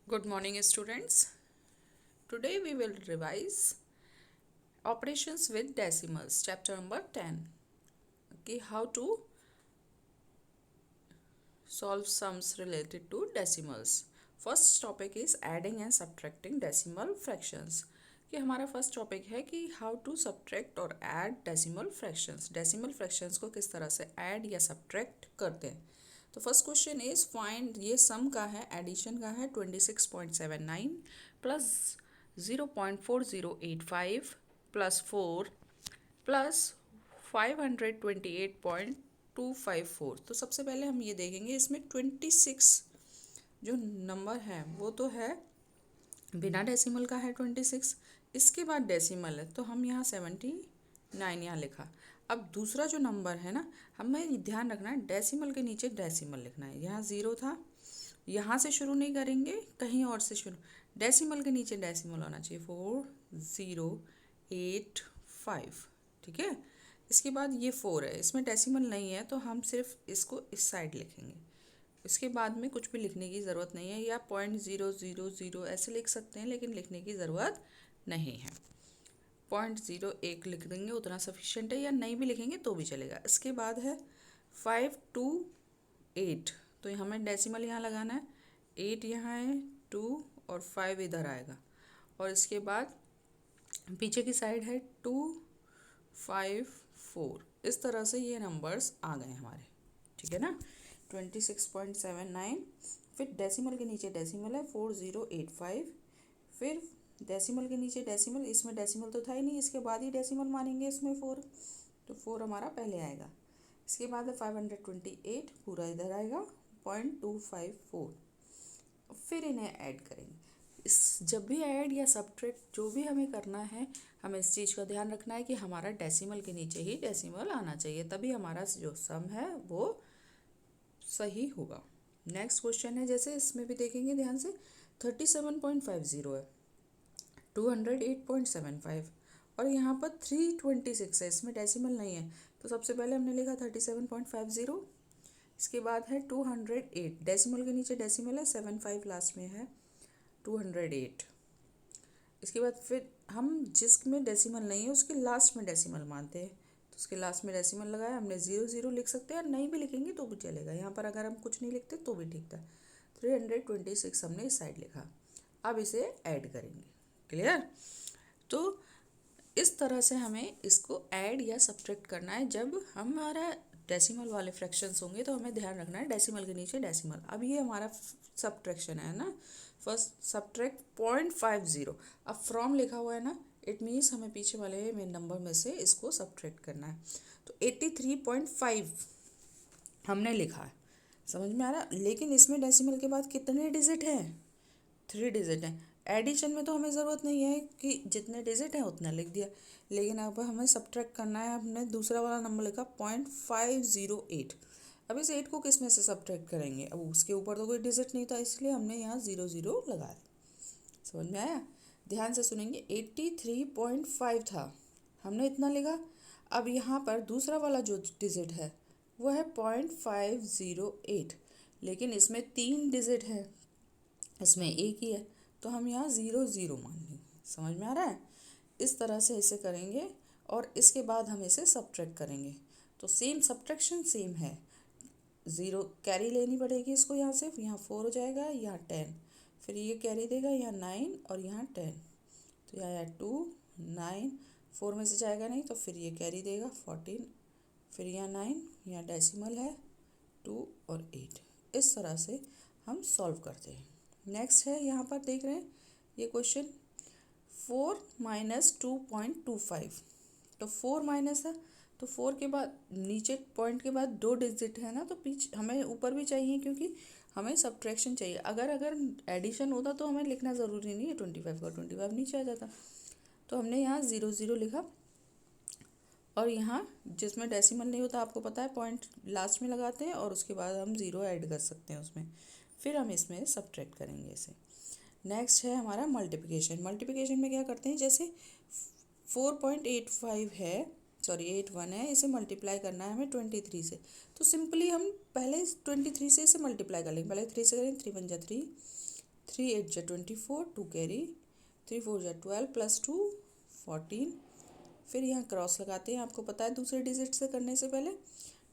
Good morning, students. Today we will revise operations with decimals, chapter number 10. Okay, how to solve sums related to decimals. First topic is adding and subtracting decimal fractions. कि हमारा first topic है कि how to subtract और add decimal fractions. Decimal fractions को किस तरह से add या सब्ट्रैक्ट करते हैं। तो फर्स्ट क्वेश्चन इज फाइंड, ये सम का है, एडिशन का है 26.79 प्लस 0.4085 प्लस 4 प्लस 528.254। तो सबसे पहले हम ये देखेंगे, इसमें 26 जो नंबर है वो तो है बिना डेसिमल का है 26। इसके बाद डेसिमल है तो हम यहाँ 79 यहाँ लिखा। अब दूसरा जो नंबर है ना, हमें ध्यान रखना है डेसिमल के नीचे डेसिमल लिखना है। यहाँ ज़ीरो था, यहाँ से शुरू नहीं करेंगे, कहीं और से शुरू। डेसिमल के नीचे डेसिमल होना चाहिए 4085। ठीक है। इसके बाद ये 4 है, इसमें डेसिमल नहीं है तो हम सिर्फ इसको इस साइड लिखेंगे। इसके बाद में कुछ भी लिखने की ज़रूरत नहीं है, या 0.000 ऐसे लिख सकते हैं, लेकिन लिखने की ज़रूरत नहीं है। 0.01 लिख देंगे उतना सफिशेंट है, या नहीं भी लिखेंगे तो भी चलेगा। इसके बाद है 528, तो हमें डेसिमल यहाँ लगाना है। 8 यहाँ है, 2 और 5 इधर आएगा, और इसके बाद पीछे की साइड है 254। इस तरह से ये नंबर्स आ गए हमारे। ठीक है ना। 26.79, फिर डेसिमल के नीचे डेसिमल है 4085, फिर डेसिमल के नीचे डेसिमल, इसमें डेसिमल तो था ही नहीं, इसके बाद ही डेसिमल मानेंगे इसमें 4, तो 4 हमारा पहले आएगा। इसके बाद है 528, पूरा इधर आएगा 0.254। फिर इन्हें ऐड करेंगे। इस जब भी ऐड या सब्ट्रैक्ट जो भी हमें करना है, हमें इस चीज़ का ध्यान रखना है कि हमारा डेसिमल के नीचे ही डेसिमल आना चाहिए, तभी हमारा जो सम है वो सही होगा। नेक्स्ट क्वेश्चन है, जैसे इसमें भी देखेंगे ध्यान से, 37.50 है, 208.75, और यहाँ पर 326 है, इसमें डेसिमल नहीं है, तो सबसे पहले हमने लिखा 37.50। इसके बाद है 208, डेसिमल के नीचे डेसिमल है, 75 लास्ट में है, 208। इसके बाद फिर हम जिसमें डेसिमल नहीं है उसके लास्ट में डेसिमल मानते हैं, तो उसके लास्ट में डेसिमल लगाया हमने, 00 लिख सकते हैं, नहीं भी लिखेंगे तो भी चलेगा। यहाँ पर अगर हम कुछ नहीं लिखते तो भी ठीक था। 326 हमने इस साइड लिखा। अब इसे ऐड करेंगे। क्लियर। तो इस तरह से हमें इसको ऐड या सब्ट्रैक्ट करना है। जब हमारा डेसिमल वाले फ्रैक्शंस होंगे तो हमें ध्यान रखना है डेसिमल के नीचे डेसिमल। अब ये हमारा सब्ट्रैक्शन है ना, फर्स्ट सब्ट्रैक्ट 0.50। अब फ्रॉम लिखा हुआ है ना, इट मीन्स हमें पीछे वाले में नंबर में से इसको सब्ट्रैक्ट करना है। तो 83.5 हमने लिखा है, समझ में आ रहा। लेकिन इसमें डेसिमल के बाद कितने डिजिट हैं? 3 डिजिट हैं। एडिशन में तो हमें ज़रूरत नहीं है कि जितने डिजिट हैं उतना लिख दिया, लेकिन अब हमें सब्ट्रैक्ट करना है। हमने दूसरा वाला नंबर लिखा 0.508। अब इस 8 को किस में से सब्ट्रैक्ट करेंगे? अब उसके ऊपर तो कोई डिजिट नहीं था, इसलिए हमने यहाँ 00 लगाया। समझ में आया? ध्यान से सुनेंगे। 83.5 था, हमने इतना लिखा। अब यहाँ पर दूसरा वाला जो डिजिट है वो है 0.508, लेकिन इसमें 3 डिजिट है, इसमें एक ही है, तो हम यहाँ 00 मान लेंगे। समझ में आ रहा है? इस तरह से इसे करेंगे, और इसके बाद हम इसे सब्ट्रैक्ट करेंगे। तो सेम सब्ट्रैक्शन सेम है, 0 कैरी लेनी पड़ेगी इसको, यहाँ से यहाँ 4 हो जाएगा, यहाँ 10, फिर ये कैरी देगा, यहाँ 9 और यहाँ 10, तो यहाँ 2 9, 4 में से जाएगा नहीं तो फिर ये कैरी देगा 14, फिर यहाँ 9, यहाँ डेसिमल है 2 और 8। इस तरह से हम सॉल्व करते हैं। नेक्स्ट है, यहाँ पर देख रहे हैं ये क्वेश्चन, 4 माइनस 2.25। तो 4 माइनस है, तो 4 के बाद नीचे पॉइंट के बाद 2 डिजिट है ना, तो पीछे हमें ऊपर भी चाहिए, क्योंकि हमें सब्ट्रैक्शन चाहिए। अगर एडिशन होता तो हमें लिखना ज़रूरी नहीं है 25 का 25 नीचे आ जाता। तो हमने यहाँ 00 लिखा, और यहाँ जिसमें डेसिमल नहीं होता, आपको पता है पॉइंट लास्ट में लगाते हैं, और उसके बाद हम 0 ऐड कर सकते हैं उसमें, फिर हम इसमें सब्ट्रैक्ट करेंगे इसे। नेक्स्ट है हमारा मल्टीप्लिकेशन। मल्टीप्लिकेशन में क्या करते हैं, जैसे 4.85 है, सॉरी 81 है, इसे मल्टीप्लाई करना है हमें 23 से। तो सिंपली हम पहले 23 से इसे मल्टीप्लाई कर लेंगे। पहले 3 से करेंगे, 3 × 3 3 8 जा 24, 2 कैरी, 3 4 जा 12 प्लस 2 14। फिर यहाँ क्रॉस लगाते हैं, आपको पता है दूसरे डिजिट से करने से पहले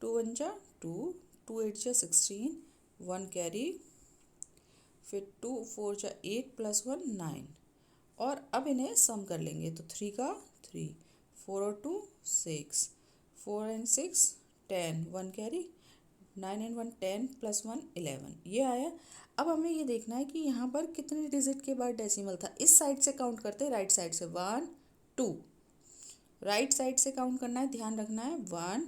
2 1 जा 2, 2 8 जा 16, 1 कैरी, फिर 2 4 जा 8 प्लस 1 9। और अब इन्हें सम कर लेंगे तो 3 का 3, 4 और 2 6, 4 एंड 6 10, 1 कैरी, 9 एंड 1 10 प्लस 1 11, ये आया। अब हमें ये देखना है कि यहाँ पर कितने डिजिट के बाद डेसिमल था। इस साइड से काउंट करते हैं, राइट साइड से 1 2, राइट साइड से काउंट करना है, ध्यान रखना है 1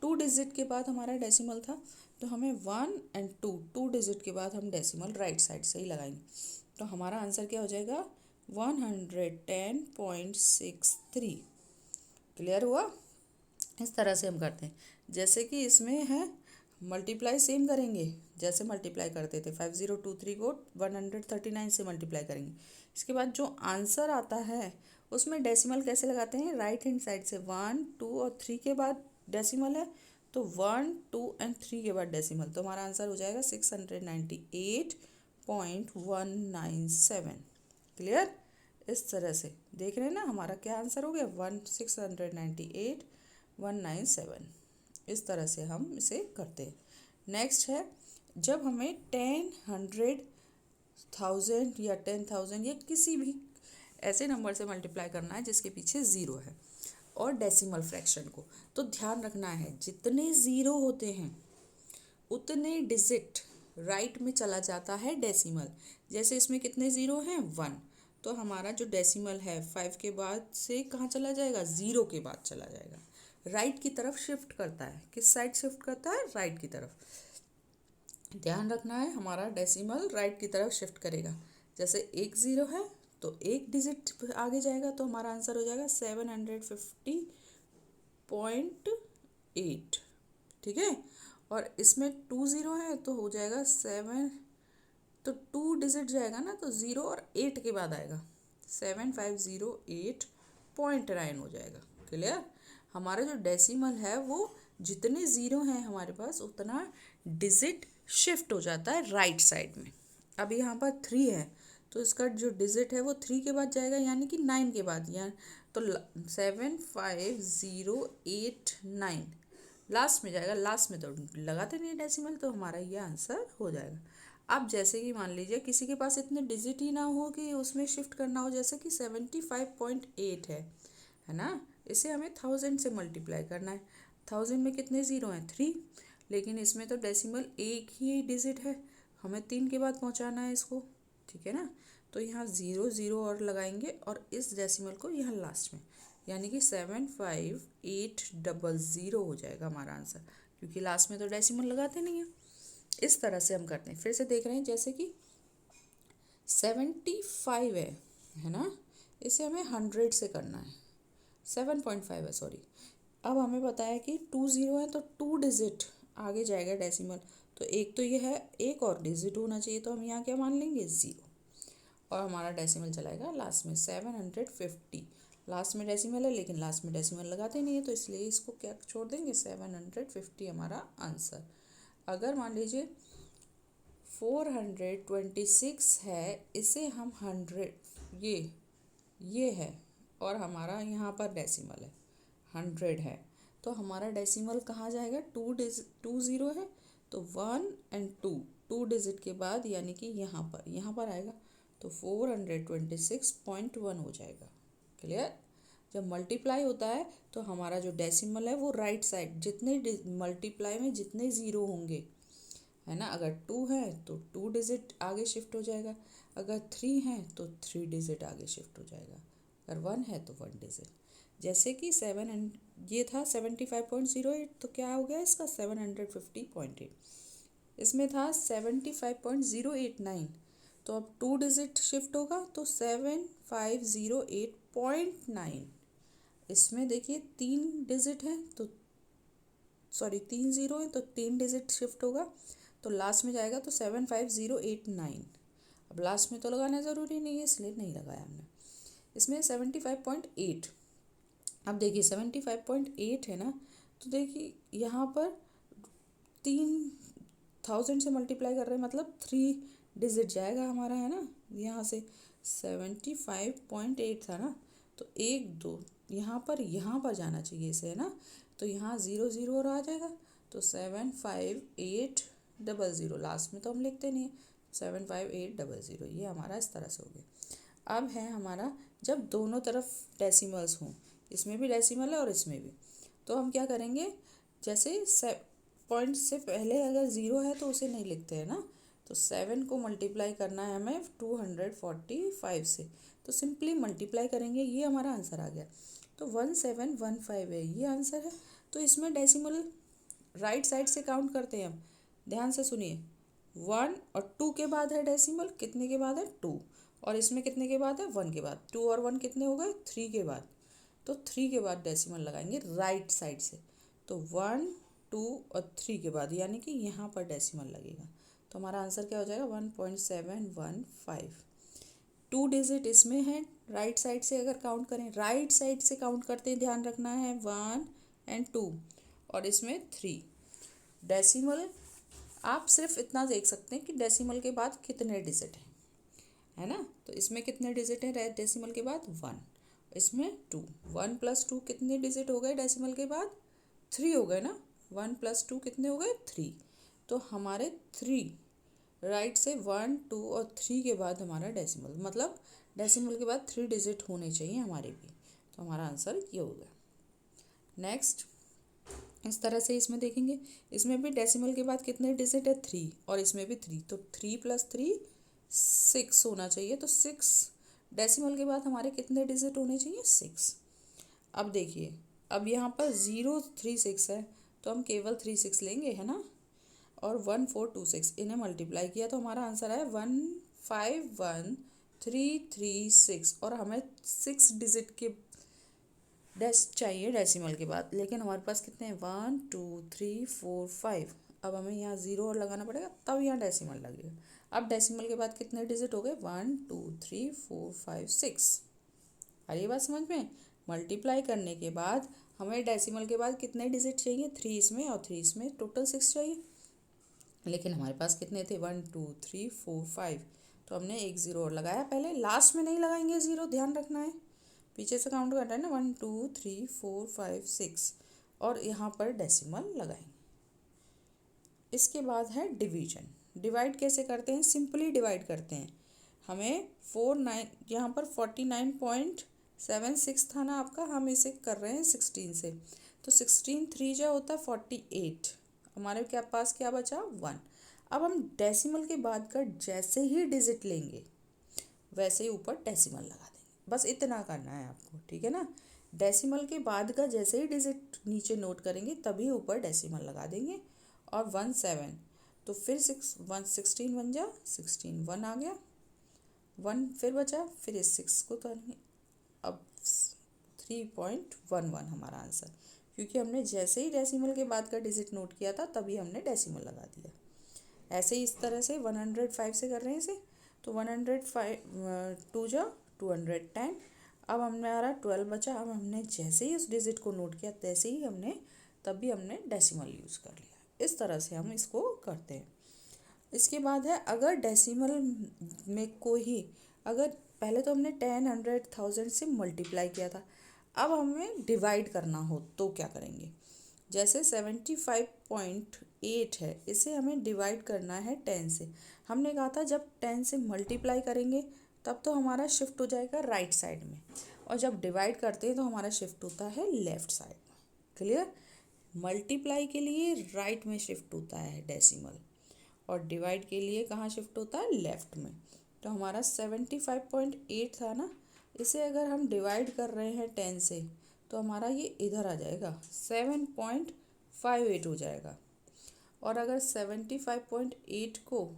2 डिजिट के बाद हमारा डेसिमल था, तो हमें 1 एंड 2 डिजिट के बाद हम डेसिमल राइट साइड से ही लगाएंगे। तो हमारा आंसर क्या हो जाएगा 110.63। क्लियर हुआ? इस तरह से हम करते हैं। जैसे कि इसमें है मल्टीप्लाई सेम करेंगे, जैसे मल्टीप्लाई करते थे 5023 को 139 से मल्टीप्लाई करेंगे। इसके बाद जो आंसर आता है उसमें डेसिमल कैसे लगाते हैं, राइट हैंड साइड से 1 2 और 3 के बाद डेसिमल है, तो 1 2 एंड 3 के बाद डेसिमल, तो हमारा आंसर हो जाएगा 698.197। क्लियर? इस तरह से देख रहे हैं ना, हमारा क्या आंसर हो गया 698.197। इस तरह से हम इसे करते हैं। नेक्स्ट है, जब हमें 10 100 1000 या 10,000 या किसी भी ऐसे नंबर से मल्टीप्लाई करना है जिसके पीछे ज़ीरो है और डेसिमल फ्रैक्शन को, तो ध्यान रखना है जितने ज़ीरो होते हैं उतने डिजिट राइट में चला जाता है डेसिमल। जैसे इसमें कितने ज़ीरो हैं 1, तो हमारा जो डेसिमल है 5 के बाद से कहाँ चला जाएगा, ज़ीरो के बाद चला जाएगा, राइट की तरफ शिफ्ट करता है। किस साइड शिफ्ट करता है, राइट की तरफ। ध्यान रखना है हमारा डेसिमल राइट की तरफ शिफ्ट करेगा। जैसे 1 ज़ीरो है तो एक डिजिट आगे जाएगा, तो हमारा आंसर हो जाएगा 750.8। ठीक है, और इसमें 2 ज़ीरो है तो हो जाएगा 7, तो 2 डिजिट जाएगा ना, तो 0 और 8 के बाद आएगा 7508.9 हो जाएगा। क्लियर? हमारा जो डेसिमल है वो जितने ज़ीरो हैं हमारे पास उतना डिजिट शिफ्ट हो जाता है राइट साइड में। अब यहाँ पर 3 है तो इसका जो डिजिट है वो 3 के बाद जाएगा, यानी कि 9 के बाद, या तो 75089 लास्ट में जाएगा। लास्ट में तो लगाते नहीं डेसिमल, तो हमारा ये आंसर हो जाएगा। अब जैसे कि मान लीजिए किसी के पास इतने डिजिट ही ना हो कि उसमें शिफ्ट करना हो, जैसे कि 75.8 है ना, इसे हमें 1000 से मल्टीप्लाई करना है। 1000 में कितने ज़ीरो हैं 3, लेकिन इसमें तो डेसिमल एक ही डिजिट है, हमें 3 के बाद पहुंचाना है इसको। ठीक है ना, तो यहाँ 0 0 और लगाएंगे और इस डेसिमल को यहाँ लास्ट में, यानी कि 75800 हो जाएगा हमारा आंसर, क्योंकि लास्ट में तो डेसिमल लगाते नहीं हैं। इस तरह से हम करते हैं। फिर से देख रहे हैं, जैसे कि 75 है ना, इसे हमें 100 से करना है, 7.5 है सॉरी। अब हमें पता है कि 2 ज़ीरो है तो 2 डिजिट आगे जाएगा डेसिमल, तो एक तो ये है, एक और डिजिट होना चाहिए, तो हम यहाँ क्या मान लेंगे 0, और हमारा डेसिमल चलाएगा लास्ट में 750। लास्ट में डेसिमल है लेकिन लास्ट में डेसिमल लगाते नहीं है, तो इसलिए इसको क्या छोड़ देंगे 750 हमारा आंसर। अगर मान लीजिए 426 है, इसे हम 100, ये है और हमारा यहाँ पर डेसिमल है 100 है, तो हमारा डेसिमल कहाँ जाएगा, 2 ज़ीरो है तो 1 एंड 2 डिजिट के बाद, यानी कि यहाँ पर आएगा, तो 426.1 हो जाएगा। क्लियर? जब मल्टीप्लाई होता है तो हमारा जो डेसिमल है वो राइट साइड, जितने मल्टीप्लाई में जितने ज़ीरो होंगे, है ना, अगर 2 है तो 2 डिजिट आगे शिफ्ट हो जाएगा, अगर 3 है तो 3 डिजिट आगे शिफ्ट हो जाएगा, अगर 1 है तो 1 डिजिट। जैसे कि 7 एंड ये था 75.08, तो क्या हो गया इसका 750.8। इसमें था 75.089, तो अब 2 डिजिट शिफ्ट होगा तो 7508.9। इसमें देखिए 3 डिजिट है तो सॉरी 3 ज़ीरो है तो 3 डिजिट शिफ्ट होगा, तो लास्ट में जाएगा तो 75089। अब लास्ट में तो लगाना ज़रूरी नहीं है इसलिए नहीं लगाया हमने। इसमें 75.8, अब देखिए 75.8 है ना, तो देखिए यहाँ पर 3000 से मल्टीप्लाई कर रहे हैं, मतलब 3 डिजिट जाएगा हमारा, है ना। यहाँ से 75.8 था ना, तो 1 2 यहाँ पर जाना चाहिए इसे, है ना। तो यहाँ 0 0 और आ जाएगा, तो 75800, लास्ट में तो हम लिखते नहीं है, 75800, ये हमारा इस तरह से हो गया। अब है हमारा जब दोनों तरफ डेसिमल्स हों, इसमें भी डेसिमल है और इसमें भी, तो हम क्या करेंगे, जैसे पॉइंट से पहले अगर 0 है तो उसे नहीं लिखते हैं ना, तो 7 को मल्टीप्लाई करना है हमें 245 से, तो सिंपली मल्टीप्लाई करेंगे, ये हमारा आंसर आ गया। तो 1715 है, ये आंसर है। तो इसमें डेसिमल राइट साइड से काउंट करते हैं हम, ध्यान से सुनिए। 1 और 2 के बाद है डेसिमल, कितने के बाद है 2, और इसमें कितने के बाद है 1 के बाद, 2 और 1 कितने हो गए 3 के बाद, तो 3 के बाद डेसिमल लगाएंगे राइट साइड से, तो 1 2 और 3 के बाद, यानी कि यहाँ पर डेसिमल लगेगा, तो हमारा आंसर क्या हो जाएगा 1.715। 2 डिजिट इसमें है, राइट साइड से अगर काउंट करें, राइट साइड से काउंट करते हैं, ध्यान रखना है 1 और 2, और इसमें 3 डेसिमल। आप सिर्फ इतना देख सकते हैं कि डेसिमल के बाद कितने डिजिट हैं, है ना। तो इसमें कितने डिजिट हैं डेसिमल के बाद 1, इसमें 2, 1 + 2 कितने डिजिट हो गए डेसिमल के बाद 3 हो गए ना, 1 + 2 कितने हो गए 3, तो हमारे 3 राइट से 1 2 और 3 के बाद हमारा डेसिमल, मतलब डेसिमल के बाद 3 डिजिट होने चाहिए हमारे भी, तो हमारा आंसर ये हो गया। नेक्स्ट इस तरह से इसमें देखेंगे, इसमें भी डेसिमल के बाद कितने डिजिट है 3, और इसमें भी 3, तो 3 + 3 6 होना चाहिए, तो 6 डेसिमल के बाद हमारे कितने डिजिट होने चाहिए 6। अब देखिए, अब यहाँ पर 0 3 6 है, तो हम केवल 3 6 लेंगे, है ना, और 1 4 2 6 इन्हें मल्टीप्लाई किया तो हमारा आंसर है 151,336, और हमें 6 डिजिट के चाहिए डेसिमल के बाद, लेकिन हमारे पास कितने हैं 1 2 3 4 5। अब हमें यहाँ 0 और लगाना पड़ेगा, तब यहाँ डेसिमल लगेगा। अब डेसिमल के बाद कितने डिजिट हो गए 1 2 3 4 5 6। अरे ये बात समझ में, मल्टीप्लाई करने के बाद हमें डेसिमल के बाद कितने डिजिट चाहिए 3 इसमें और 3 इसमें, टोटल 6 चाहिए, लेकिन हमारे पास कितने थे 1 2 3 4 5, तो हमने एक 0 और लगाया पहले, लास्ट में नहीं लगाएंगे 0, ध्यान रखना है, पीछे से काउंट करना है ना 1 2 3 4 5 6, और यहाँ पर डेसिमल लगाएंगे। इसके बाद है डिवीजन। डिवाइड कैसे करते हैं, सिंपली डिवाइड करते हैं। हमें यहाँ पर 49.76 था ना आपका, हम इसे कर रहे हैं 16 से, तो 16 3 जो होता है 48, हमारे क्या पास क्या बचा 1। अब हम डेसिमल के बाद का जैसे ही डिजिट लेंगे वैसे ही ऊपर डेसिमल लगा देंगे, बस इतना करना है आपको, ठीक है ना। डेसिमल के बाद का जैसे ही डिजिट नीचे नोट करेंगे तभी ऊपर डेसिमल लगा देंगे, और 1 7, तो फिर 16 बन जा 16 1 आ गया, 1 फिर बचा, फिर इस 6 को करेंगे, अब 3.11 हमारा आंसर, क्योंकि हमने जैसे ही डेसिमल के बाद का डिजिट नोट किया था तभी हमने डेसिमल लगा दिया। ऐसे ही इस तरह से 105 से कर रहे हैं इसे, तो 105 2 जा 210, अब हमारा 12 बचा, अब हमने जैसे ही उस डिजिट को नोट किया तैसे ही तभी हमने डेसिमल यूज़ कर लिया। इस तरह से हम इसको करते हैं। इसके बाद है अगर डेसिमल में कोई, अगर पहले तो हमने 10 100 1000 से मल्टीप्लाई किया था, अब हमें डिवाइड करना हो तो क्या करेंगे, जैसे 75.8 है, इसे हमें डिवाइड करना है 10 से। हमने कहा था जब 10 से मल्टीप्लाई करेंगे तब तो हमारा शिफ्ट हो जाएगा राइट साइड में, और जब डिवाइड करते हैं तो हमारा शिफ्ट होता है लेफ़्ट साइड में। क्लियर, मल्टीप्लाई के लिए राइट में शिफ्ट होता है डेसिमल, और डिवाइड के लिए कहाँ शिफ्ट होता है लेफ़्ट में। तो हमारा 75.8 था ना, इसे अगर हम डिवाइड कर रहे हैं 10 से तो हमारा ये इधर आ जाएगा 7.58 हो जाएगा, और अगर 75.8 को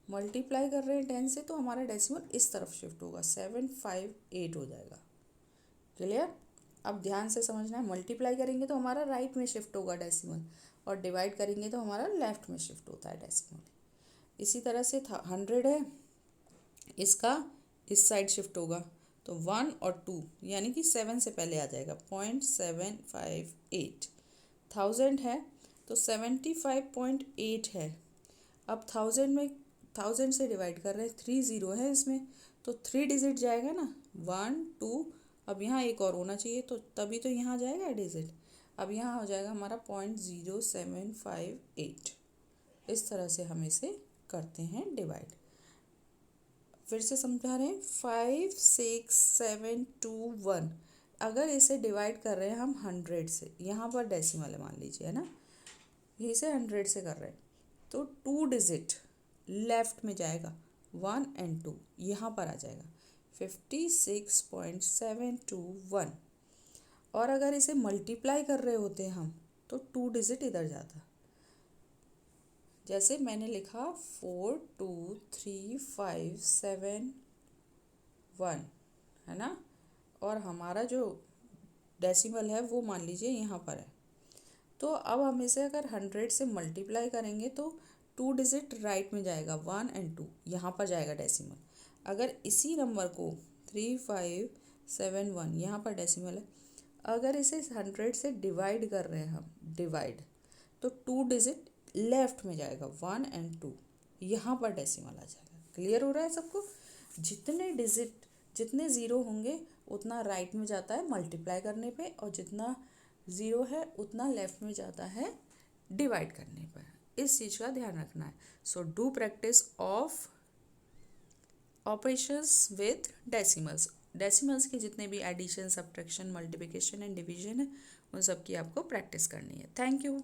मल्टीप्लाई कर रहे हैं 10 से तो हमारा डेसिमल इस तरफ शिफ्ट होगा 758 हो जाएगा। क्लियर, अब ध्यान से समझना है, मल्टीप्लाई करेंगे तो हमारा राइट में शिफ्ट होगा डेसिमल, और डिवाइड करेंगे तो हमारा लेफ़्ट में शिफ्ट होता है डेसिमल। इसी तरह से 100 है, इसका इस साइड शिफ्ट होगा, तो 1 और 2 यानी कि 7 से पहले आ जाएगा 0.758। 1000 है तो 75.8 है, अब 1000 में 1000 से डिवाइड कर रहे हैं, 3 ज़ीरो है इसमें, तो 3 डिजिट जाएगा ना, 1 2, अब यहाँ एक और होना चाहिए तो तभी तो यहाँ जाएगा डिजिट। अब यहाँ हो जाएगा हमारा 0.0758। इस तरह से हम इसे करते हैं डिवाइड। फिर से समझा रहे हैं, 5 6 7 2 1। अगर इसे डिवाइड कर रहे हैं हम 100 से, यहाँ पर डेसिमल है मान लीजिए, है ना, यहीं से 100 से कर रहे हैं, तो 2 डिजिट लेफ्ट में जाएगा, 1 and 2 यहाँ पर आ जाएगा 56.721। और अगर इसे मल्टीप्लाई कर रहे होते हम तो 2 डिजिट इधर जाता, जैसे मैंने लिखा 4 2 3 5 7 1, है ना, और हमारा जो डेसिमल है वो मान लीजिए यहाँ पर है। तो अब हम इसे अगर 100 से मल्टीप्लाई करेंगे तो 2 डिजिट राइट में जाएगा, 1 and 2 यहाँ पर जाएगा डेसिमल। अगर इसी नंबर को 3571 यहाँ पर डेसिमल है, अगर इसे 100 से डिवाइड कर रहे हैं हम, डिवाइड, तो 2 डिजिट लेफ्ट में जाएगा, 1 and 2 यहाँ पर डेसिमल आ जाएगा। क्लियर हो रहा है सबको? जितने डिजिट, जितने ज़ीरो होंगे उतना राइट में जाता है मल्टीप्लाई करने पे, और जितना ज़ीरो है उतना लेफ्ट में जाता है डिवाइड करने पर। इस चीज़ का ध्यान रखना है। So do practice of operations with decimals. Decimals के जितने भी addition, subtraction, multiplication and division है, उन सब की आपको प्रैक्टिस करनी है। Thank you.